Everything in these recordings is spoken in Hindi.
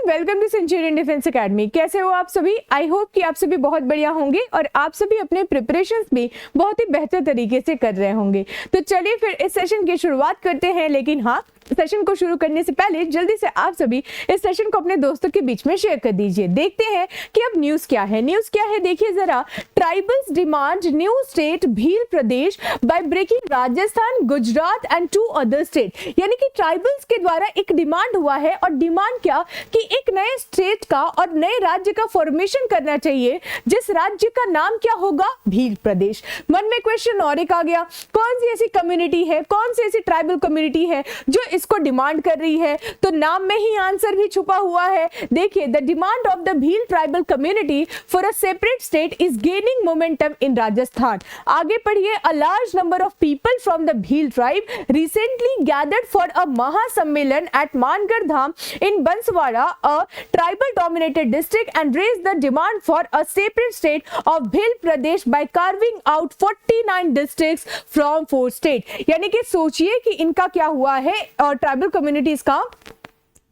Welcome to Centurion defence Academy. कैसे हो आप सभी? आई होप कि आप सभी बहुत बढ़िया होंगे और आप सभी अपने प्रिपरेशंस भी बहुत ही बेहतर तरीके से कर रहे होंगे। तो चलिए फिर इस सेशन की शुरुआत करते हैं, लेकिन हाँ, सेशन को शुरू करने से पहले जल्दी से आप सभी इस सेशन को अपने दोस्तों के बीच में शेयर कर दीजिए। देखते हैं कि अब न्यूज क्या है। न्यूज क्या है देखिए जरा। Tribals demand new state Bhil Pradesh by breaking Rajasthan, Gujarat and 2 other state. यानी कि ट्राइबल्स के द्वारा एक डिमांड हुआ है, और डिमांड क्या कि एक नए स्टेट का और नए राज्य का फॉर्मेशन करना चाहिए, जिस राज्य का नाम क्या होगा? भील प्रदेश। मन में क्वेश्चन और एक आ गया, कौन सी ऐसी कम्युनिटी है, कौन सी ऐसी ट्राइबल कम्युनिटी है जो इसको डिमांड कर रही है? तो नाम में ही आंसर भी छुपा हुआ है। देखिए, the demand of the Bhil tribal community for a separate state is gaining momentum in Rajasthan. आगे पढ़िए। A large number of people from the Bhil tribe recently gathered for a mahasammelan at Mangarh Dham in Banswara, a tribal dominated district, and raise the demand for a separate state of Bhil Pradesh by carving out 49 districts from 4 state. यानी कि सोचिए कि इनका क्या हुआ है, ट्राइबल कम्युनिटीज का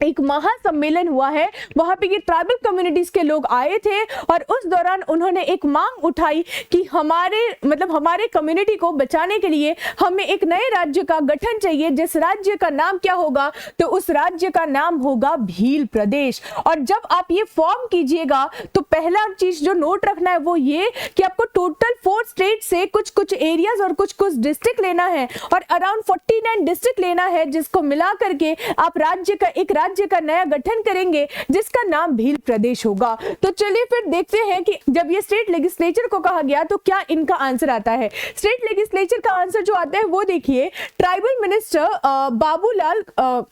एक महासम्मेलन हुआ है। वहां पे ये ट्राइबल कम्युनिटीज के लोग आए थे और उस दौरान उन्होंने एक मांग उठाई कि हमारे कम्युनिटी को बचाने के लिए हमें एक नए राज्य का गठन चाहिए, जिस राज्य का नाम क्या होगा? तो उस राज्य का नाम होगा भील प्रदेश। और जब आप ये फॉर्म कीजिएगा तो पहला चीज जो नोट रखना है वो ये कि आपको टोटल 4 स्टेट से कुछ कुछ एरियाज और कुछ कुछ डिस्ट्रिक्ट लेना है, और अराउंड 49 डिस्ट्रिक्ट लेना है, जिसको मिला करके आप राज्य का नया गठन करेंगे, जिसका नाम भील प्रदेश होगा। तो चलिए फिर देखते हैं कि जब ये स्टेट लेजिस्लेचर को कहा गया तो क्या इनका आंसर आता है। स्टेट लेजिस्लेचर का आंसर जो आता है वो देखिए। Tribal minister Babulal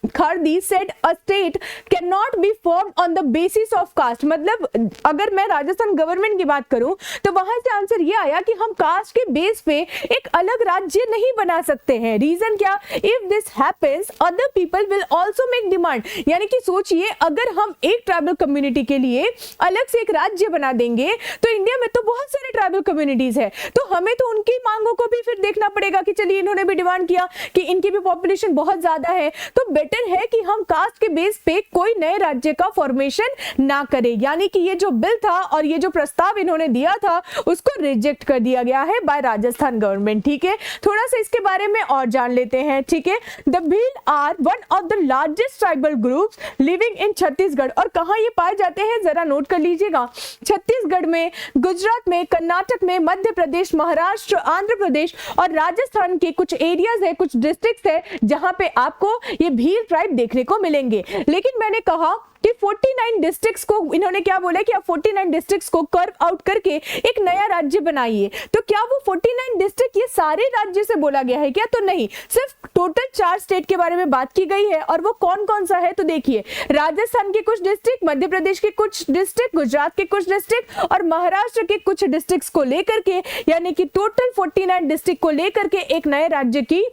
Kharadi said a state can not be form on the basis of caste. मतलब अगर मैं राजस्थान गवर्नमेंट की बात करूं तो वहां से आंसर ये आया कि हम कास्ट के बेस पे एक अलग राज्य नहीं बना सकते हैं। रीजन क्या? If this happens other people will also make demand. यानी कि सोचिए, अगर हम एक ट्राइबल कम्युनिटी के लिए अलग से एक राज्य बना देंगे तो इंडिया में तो बहुत सारे ट्राइबल कम्युनिटीज है, तो हमें तो उनकी मांगों को भी फिर देखना पड़ेगा कि चलिए इन्होंने भी डिमांड किया कि इनकी भी पॉपुलेशन बहुत ज्यादा है, तो बेटर है कि हम कास्ट के बेस पे कोई नए राज्य का फॉर्मेशन ना करें। यानी कि ये जो बिल था और ये जो प्रस्ताव इन्होंने दिया था उसको रिजेक्ट कर दिया गया है बाय राजस्थान गवर्नमेंट। ठीक है, थोड़ा सा इसके बारे में और जान लेते हैं। ठीक है, the Bhil are one of the largest tribal groups living in Chhattisgarh. और कहां ये पाए जाते हैं जरा नोट कर लीजिएगा। छत्तीसगढ़ में, गुजरात में, कर्नाटक में, मध्य प्रदेश, महाराष्ट्र, आंध्र प्रदेश और राजस्थान के कुछ एरियाज है, कुछ डिस्ट्रिक्ट्स है जहां पे आपको ये भील ट्राइब देखने को मिलेंगे। लेकिन मैंने कहा कि 49 डिस्ट्रिक्ट्स को इन्होंने क्या बोला कि आप 49 डिस्ट्रिक्ट्स को कर्व आउट करके एक नया राज्य बनाइए। तो क्या वो 49 डिस्ट्रिक्ट ये सारे राज्य से बोला गया है क्या? तो नहीं, सिर्फ टोटल 4 स्टेट के बारे में बात की गई है। और वो कौन कौन सा है? तो देखिए, राजस्थान के कुछ डिस्ट्रिक्ट, मध्य प्रदेश के कुछ डिस्ट्रिक्ट, गुजरात के कुछ डिस्ट्रिक्ट और महाराष्ट्र के कुछ डिस्ट्रिक्ट्स को लेकर के, यानी कि टोटल 49 डिस्ट्रिक्ट को लेकर के एक नए राज्य की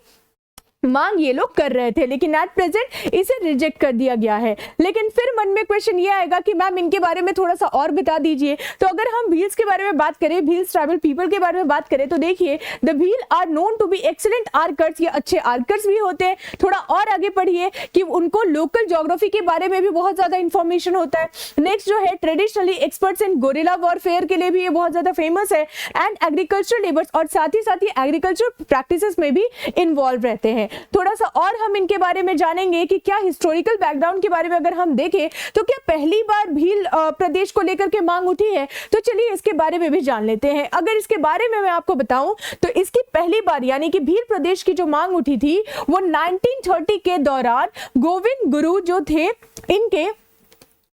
मांग ये लोग कर रहे थे, लेकिन एट प्रेजेंट इसे रिजेक्ट कर दिया गया है। लेकिन फिर मन में क्वेश्चन ये आएगा कि मैम इनके बारे में थोड़ा सा और बता दीजिए। तो अगर हम भील्स के बारे में बात करें, भील्स ट्राइबल पीपल के बारे में बात करें, तो देखिए, the Bhil are known to be excellent archers. ये अच्छे आर्कर्स भी होते हैं। थोड़ा और आगे पढ़िए कि उनको लोकल ज्योग्राफी के बारे में भी बहुत ज्यादा इंफॉर्मेशन होता है। नेक्स्ट जो है, traditionally experts in guerrilla warfare के लिए भी ये बहुत ज्यादा फेमस है, एंड एग्रीकल्चर लेबर्स, और साथ ही एग्रीकल्चर प्रैक्टिसेस में भी इन्वॉल्व रहते हैं। थोड़ा सा और हम इनके बारे में जानेंगे कि क्या हिस्टोरिकल बैकग्राउंड के बारे में अगर हम देखें तो क्या पहली बार भील प्रदेश को लेकर के मांग उठी है? तो चलिए इसके बारे में भी जान लेते हैं। अगर इसके बारे में मैं आपको बताऊं तो इसकी पहली बार यानी कि भील प्रदेश की जो मांग उठी थी वो 1930 के दौरान गोविंद गुरु जो थे, इनके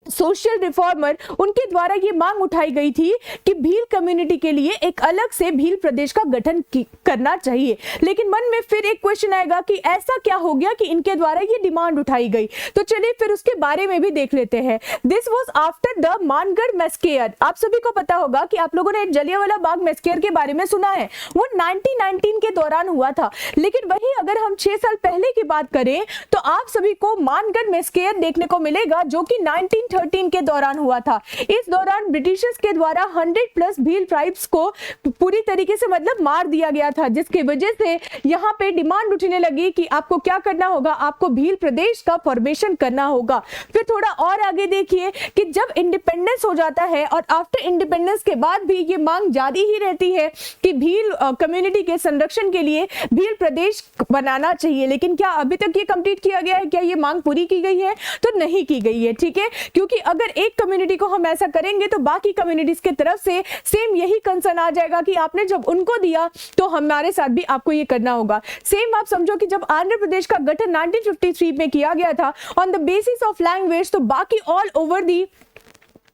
सोशल रिफॉर्मर, उनके द्वारा ये मांग उठाई गई थी कि भील कम्युनिटी के लिए एक अलग से भील प्रदेश का गठन करना चाहिए। लेकिन मन में फिर एक क्वेश्चन आएगा कि ऐसा क्या हो गया कि इनके द्वारा ये डिमांड उठाई गई? तो चलिए फिर उसके बारे में भी देख लेते हैं। This was after the Mangarh massacre. आप सभी को पता होगा कि आप लोगों ने जलियांवाला बाग मैस्केयर के बारे में सुना है, वो 1919 के दौरान हुआ था। लेकिन वही अगर हम 6 साल पहले की बात करें तो आप सभी को मानगढ़ मैस्केयर देखने को मिलेगा, जो कि 1930 1913 के दौरान हुआ था। इस दौरान ब्रिटिशर्स के द्वारा 100+ भील ट्राइब्स को पूरी तरीके से मतलब मार दिया गया था, जिसकी वजह से यहाँ पे डिमांड उठने लगी कि आपको क्या करना होगा, आपको भील प्रदेश का फॉर्मेशन करना होगा। फिर थोड़ा और आगे देखिए कि जब इंडिपेंडेंस हो जाता है और आफ्टर इंडिपेंडेंस के बाद भी ये मांग जारी ही रहती है कि भील कम्युनिटी के संरक्षण के लिए भील प्रदेश बनाना चाहिए। लेकिन क्या अभी तक ये कंप्लीट किया गया है? क्या ये मांग पूरी की गई है? तो नहीं की गई है, ठीक है, क्योंकि अगर एक कम्युनिटी को हम ऐसा करेंगे तो बाकी कम्युनिटीज की तरफ से सेम यही कंसर्न आ जाएगा कि आपने जब उनको दिया तो हमारे साथ भी आपको ये करना होगा। सेम आप समझो कि जब आंध्र प्रदेश का गठन 1953 में किया गया था on the basis of language, तो बाकी ऑल ओवर दी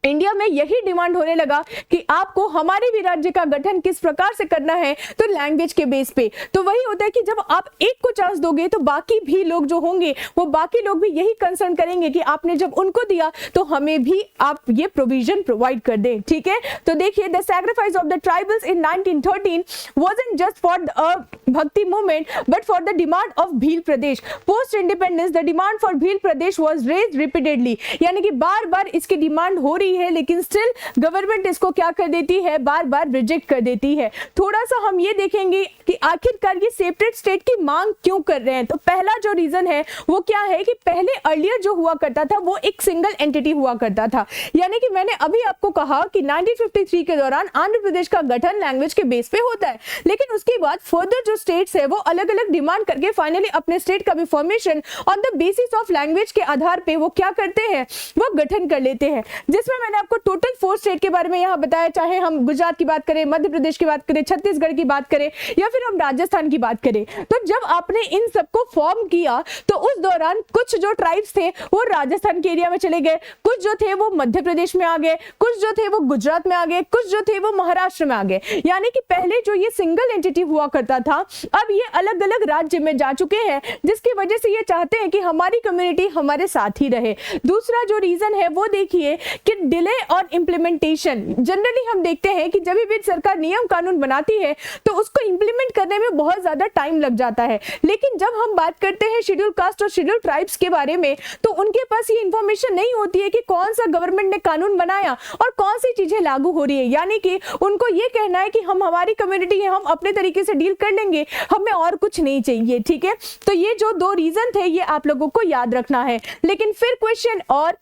इंडिया में यही डिमांड होने लगा कि आपको हमारे भी राज्य का गठन किस प्रकार से करना है, तो लैंग्वेज के बेस पे। तो वही होता है कि जब आप एक को चांस दोगे तो बाकी भी लोग जो होंगे वो बाकी लोग भी यही कंसर्न करेंगे कि आपने जब उनको दिया तो हमें भी आप ये प्रोविजन प्रोवाइड कर दें, ठीक है। तो देखिए the sacrifice of the tribals in 1913 wasn't just for the भक्ति movement but for the demand of Bhil Pradesh. Post independence the demand for Bhil Pradesh was raised repeatedly, यानी कि बार बार इसकी डिमांड हो रही है लेकिन स्टिल गवर्नमेंट इसको क्या कर देती है, बार बार रिजेक्ट कर देती है। थोड़ा सा हम ये देखेंगे कि आखिरकार ये सेपरेट स्टेट की मांग क्यों कर रहे हैं। तो पहला जो रीजन है वो क्या है कि पहले अर्लियर जो हुआ करता था वो एक सिंगल एंटिटी हुआ करता था, यानी कि मैंने अभी आपको कहा कि 1953 के दौरान आंध्र प्रदेश का गठन लैंग्वेज के बेस पे होता है, लेकिन उसके बाद फर्दर जो स्टेट्स है वो अलग अलग डिमांड करके फाइनली अपने स्टेट का भी formation on the basis of language के आधार पे वो क्या करते हैं, वो गठन कर लेते हैं। जिसमें मैंने आपको टोटल 4 स्टेट के बारे में यहाँ बताया, चाहे हम गुजरात की बात करें, मध्य प्रदेश की बात करें, छत्तीसगढ़ की बात करें या फिर हम राजस्थान की बात करें। तो जब आपने इन सबको फॉर्म किया तो उस दौरान कुछ जो ट्राइब्स थे वो राजस्थान के एरिया में चले गए, कुछ जो थे वो मध्य प्रदेश में आ गए, कुछ जो थे वो गुजरात में आ गए, कुछ जो थे वो महाराष्ट्र में आ गए। यानी कि पहले जो ये सिंगल एंटिटी हुआ करता था अब ये अलग अलग राज्य में जा चुके हैं, जिसकी वजह से ये चाहते हैं कि हमारी कम्युनिटी हमारे साथ ही रहे। दूसरा जो रीजन है वो देखिए कि डिले और इंप्लीमेंटेशन। जनरली हम देखते हैं कि जब भी सरकार नियम कानून बनाती है तो उसको इंप्लीमेंट करने में बहुत ज्यादा टाइम लग जाता है, लेकिन जब हम बात करते हैं शेड्यूल कास्ट और शेड्यूल ट्राइब्स के बारे में तो उनके पास ये इंफॉर्मेशन नहीं होती है कि कौन सा गवर्नमेंट ने कानून बनाया और कौन सी चीजें लागू हो रही है। यानी कि उनको ये कहना है कि हम हमारी कम्युनिटी है, हम अपने तरीके से डील कर लेंगे, हमें और कुछ नहीं चाहिए, ठीक है। तो ये जो 2 रीजन थे ये आप लोगों को याद रखना है। लेकिन फिर क्वेश्चन और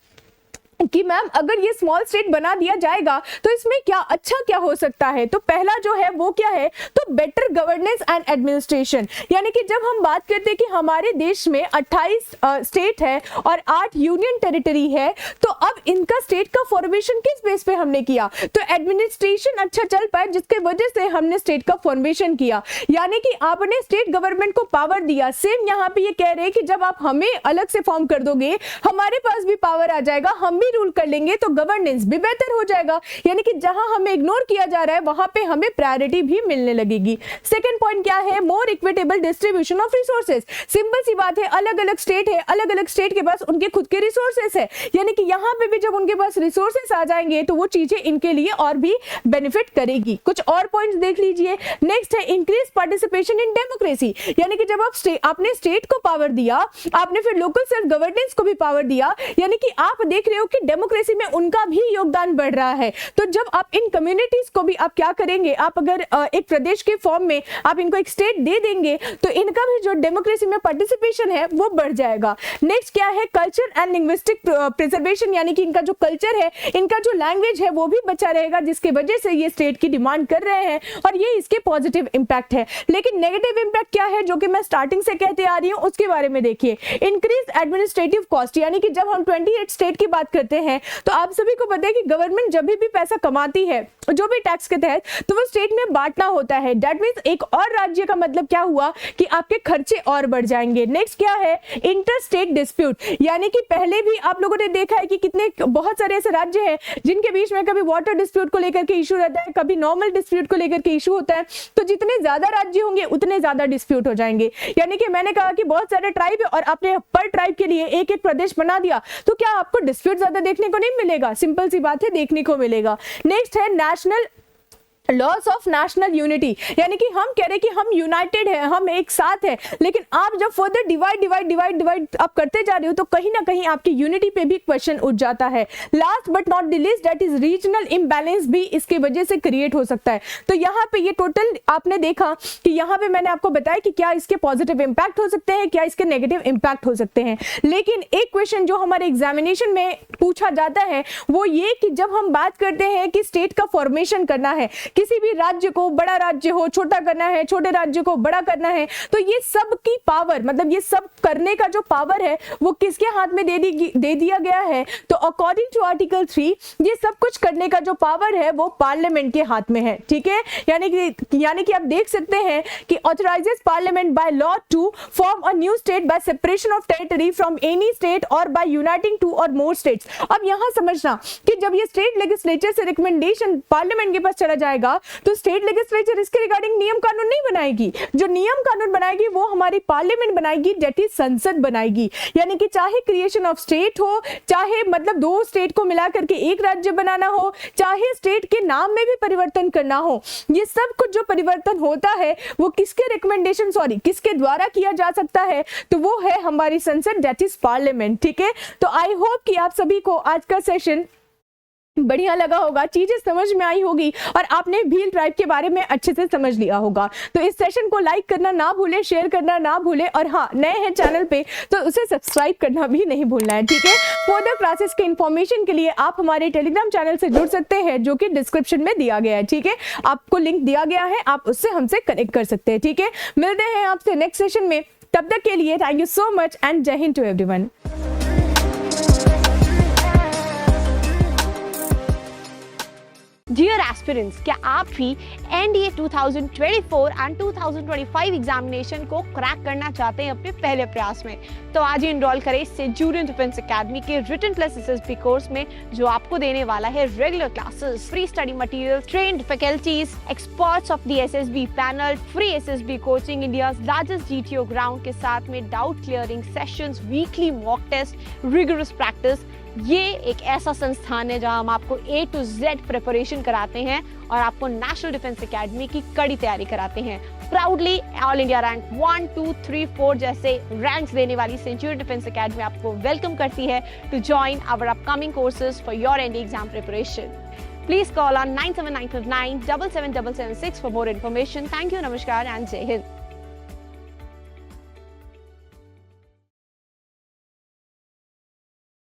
कि मैम अगर ये स्मॉल स्टेट बना दिया जाएगा तो इसमें क्या अच्छा क्या हो सकता है। तो पहला जो है वो क्या है, तो बेटर गवर्नेंस एंड एडमिनिस्ट्रेशन। यानी कि जब हम बात करते हैं कि हमारे देश में 28 स्टेट है और 8 यूनियन टेरिटरी है, तो अब इनका स्टेट का फॉर्मेशन किस बेस पे हमने किया, तो एडमिनिस्ट्रेशन अच्छा चल पाए जिसके वजह से हमने स्टेट का फॉर्मेशन किया। यानी कि आपने स्टेट गवर्नमेंट को पावर दिया। सेम यहाँ पे ये कह रहे हैं कि जब आप हमें अलग से फॉर्म कर दोगे हमारे पास भी पावर आ जाएगा, हम रूल कर लेंगे तो गवर्नेंस भी बेहतर हो जाएगा। यानी कि जहां हमें इग्नोर किया जा रहा है वहां पे हमें प्रायोरिटी भी मिलने लगेगी। सेकंड पॉइंट क्या है, more equitable distribution of resources. Simple सी बात है, अलग अलग स्टेट है, अलग अलग स्टेट के पास उनके खुद के रिसोर्सेज है, यानी कि यहां पे भी जब उनके पास रिसोर्सेज आ जाएंगे तो वो चीजें इनके लिए और भी बेनिफिट करेगी। कुछ और पॉइंट्स देख लीजिए। नेक्स्ट है इंक्रीज पार्टिसिपेशन इन डेमोक्रेसी। यानी कि जब आपने स्टेट को पावर दिया, आपने फिर लोकल सेल्फ गवर्नेंस को भी पावर दिया, यानी कि आप देख रहे हो कि डेमोक्रेसी में उनका भी योगदान बढ़ रहा है। तो जब आप इन कम्युनिटीज को भी आप क्या करेंगे, आप अगर एक प्रदेश के फॉर्म में आप इनको एक स्टेट दे देंगे तो इनका भी जो डेमोक्रेसी में पार्टिसिपेशन है वो बढ़ जाएगा। नेक्स्ट क्या है, कल्चर एंड लिंग्विस्टिक प्रिजर्वेशन। यानी कि इनका जो कल्चर है, इनका जो लैंग्वेज है वो भी बचा रहेगा, जिसकी वजह से ये स्टेट की डिमांड कर रहे हैं और ये इसके पॉजिटिव इंपैक्ट है। लेकिन नेगेटिव इंपैक्ट क्या है, जो कि मैं स्टार्टिंग से कहते आ रही हूं, उसके बारे में देखिए। Increase administrative cost. यानी कि जब हम 28 स्टेट की बात करते हैं तो आप सभी को पता है कि गवर्नमेंट जब भी पैसा कमाती है जो भी टैक्स के तहत, तो वो स्टेट में बांटना होता है। दैट मींस एक और राज्य का मतलब क्या हुआ कि आपके खर्चे और बढ़ जाएंगे। नेक्स्ट क्या है, इंटर स्टेट डिस्प्यूट। यानी कि पहले भी आप लोगों ने देखा है कि कितने बहुत सारे ऐसे राज्य हैं जिनके बीच में कभी वाटर डिस्प्यूट को लेकर के इशू रहता है, कभी नॉर्मल डिस्प्यूट को लेकर के इशू होता है। तो जितने ज्यादा राज्य होंगे उतने ज्यादा डिस्प्यूट हो जाएंगे। यानी कि मैंने कहा कि बहुत सारे ट्राइब है और आपने पर ट्राइब के लिए एक एक प्रदेश बना दिया, तो क्या आपको डिस्प्यूट ज्यादा देखने को नहीं मिलेगा? सिंपल सी बात है, देखने को मिलेगा। नेक्स्ट है national loss of national unity, यानी कि हम कह रहे हैं कि हम यूनाइटेड है, हम एक साथ है, लेकिन आप जब फर्दर डिवाइड आप करते जा रहे हो तो कहीं ना कहीं आपकी यूनिटी पे भी क्वेश्चन उठ जाता है। Last but not the least that is regional imbalance भी इसकी वजह से क्रिएट हो सकता है। तो यहाँ पे ये टोटल आपने देखा कि यहाँ पे मैंने आपको बताया कि क्या इसके पॉजिटिव इंपैक्ट हो सकते हैं, क्या इसके नेगेटिव इंपैक्ट हो सकते हैं। लेकिन एक क्वेश्चन जो हमारे एग्जामिनेशन में पूछा जाता है वो ये कि जब हम बात करते हैं कि स्टेट का फॉर्मेशन करना है, किसी भी राज्य को बड़ा राज्य हो छोटा करना है, छोटे राज्य को बड़ा करना है, तो ये सब की पावर, मतलब ये सब करने का जो पावर है वो किसके हाथ में दे दिया गया है? तो अकॉर्डिंग टू आर्टिकल 3 ये सब कुछ करने का जो पावर है वो पार्लियामेंट के हाथ में है। ठीक है, यानी कि आप देख सकते हैं कि authorises parliament by law to form a new state by separation of territory from any state और बाय यूनाइटिंग टू और मोर स्टेट्स। अब यहां समझना कि जब ये स्टेट लेजिस्लेचर से रिकमेंडेशन पार्लियामेंट के पास चला जाएगा तो स्टेट लेजिस्लेचर इसके रिगार्डिंग नियम कानून नहीं बनाएगी, जो नियम कानून बनाएगी वो हमारी पार्लियामेंट बनाएगी, दैट इज संसद बनाएगी। यानी कि चाहे क्रिएशन ऑफ स्टेट हो, चाहे मतलब दो स्टेट को मिला करके एक राज्य बनाना हो, चाहे स्टेट के नाम में भी परिवर्तन करना हो, ये सब कुछ जो परिवर्तन होता है वो किसके रिकमेंडेशन किसके द्वारा किया जा सकता है? तो वो है हमारी संसद, दैट इज पार्लियामेंट। ठीक है, तो आई होप कि आप सभी को आज का सेशन बढ़िया लगा होगा, चीजें समझ में आई होगी और आपने भील ट्राइब के बारे में अच्छे से समझ लिया होगा। तो इस सेशन को लाइक करना ना भूले, शेयर करना ना भूले, और हाँ नए हैं चैनल पे तो उसे सब्सक्राइब करना भी नहीं भूलना है। ठीक है, फर्दर क्लासेस के इंफॉर्मेशन के लिए आप हमारे टेलीग्राम चैनल से जुड़ सकते हैं जो कि डिस्क्रिप्शन में दिया गया है। ठीक है, आपको लिंक दिया गया है, आप उससे हमसे कनेक्ट कर सकते हैं। ठीक है, मिलते हैं आपसे नेक्स्ट सेशन में, तब तक के लिए thank you so much and Jai Hind to everyone. Dear aspirants, क्या आप भी एनडीए 2024 एंड 2025 एग्जामिनेशन को क्रैक करना चाहते हैं अपने पहले प्रयास में? तो आज ही एनरोल करें सेंचुरियन डिफेंस एकेडमी के रिटन प्लस एसएसबी कोर्स में, जो आपको देने वाला है regular classes, free study material, trained faculties, experts of the SSB panel, free SSB coaching, India's largest GTO ground के साथ में doubt clearing sessions, weekly mock test, rigorous practice. ये एक ऐसा संस्थान है जहां हम आपको A to Z प्रिपरेशन कराते हैं और आपको नेशनल डिफेंस एकेडमी की कड़ी तैयारी कराते हैं। प्राउडली ऑल इंडिया रैंक 1, 2, 3, 4 जैसे रैंक्स देने वाली सेंचुरियन डिफेंस एकेडमी आपको वेलकम करती है to join our upcoming courses for your NDA exam preparation. Please call on 9795977776 for more information. Thank you, Namaskar and Jai Hind.